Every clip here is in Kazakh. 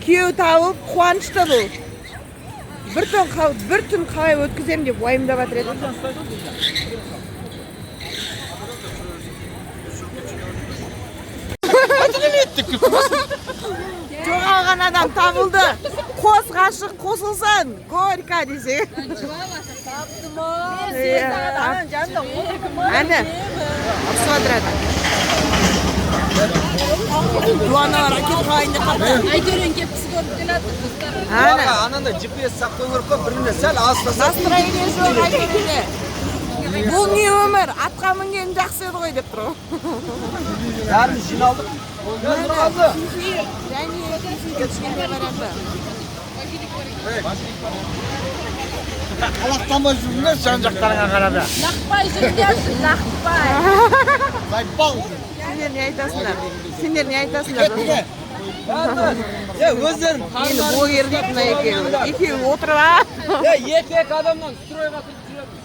Kuyov tavib quvonchda bu. Bir tun qalay o'tkazam deb vayimdab o'tiradi. Жоғалған адам табылды. Қос ғашық қосылсын. Горько десе. Таптым о. Әні. Смотрады. Дуаналар әкеп қайында қапты. Айтөрен кеп кісі көріп келатыр. Ананда GPS сақтау керек қой, біріне сәл алыстаса. Настроение жоқ айтекеде. Бұл не өмір? Атқа мінген жақсы еді ғой деп тұр. Бәрін жиналдық. Және кешкенде барады. Қалақтамай жүріңдер, жан-жақтарыңа қарады. Лақпай жүргерсің, лақпай. Лайпау. Сендер не айтасыңдар? Сендер не айтасыңдар? Өздерің Енді блогер дейтін екеуі отырып а? Екі адамнан стройға тұрып жүреді.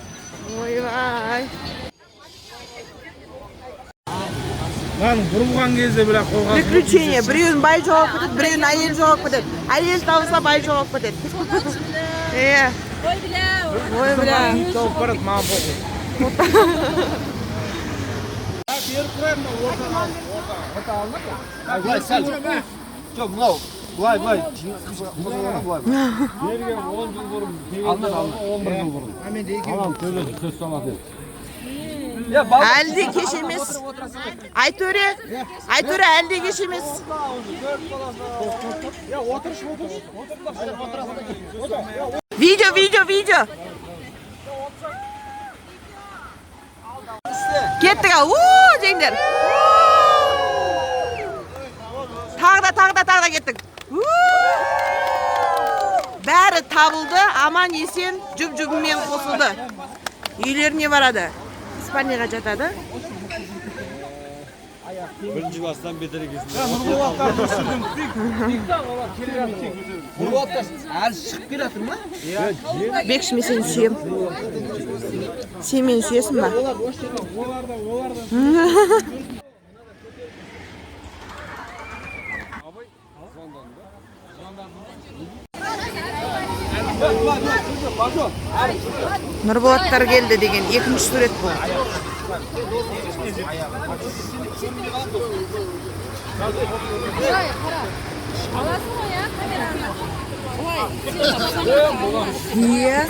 Ойбай. Lan vurulgan кезде бірақ қолға Приключение. Біреуін бай жоғап кетеді, біреуін әйел жоғап кетеді. Әйел табылса бай жоғап кетеді. Ой, бля. Ой, бля. тауып барады, маған похуй. Былай сәл. Жоқ, мынау. Былай. Жерге 10 жыл бұрын, Алынады. 11 жыл бұрын. Анам төледі, сөз салады. Әлде кеш емес. Айтөре әлде кеш емес. Видео. Кеттік ал. Деңдер. Тағда кеттік. Бәрі табылды, аман есен жүп-жүбімен қосылды. Үйлеріне барады. Испанияға жатады. Бірінші класстан бетер екенсің. Нұрболаттар әлі шығып келатыр ма? Бекші, мен сені сүйем. Сен мені сүйесің ба? Нұрболаттар келді деген екінші сурет бұл. Аласың ғой, я камераны. Ой, Иә.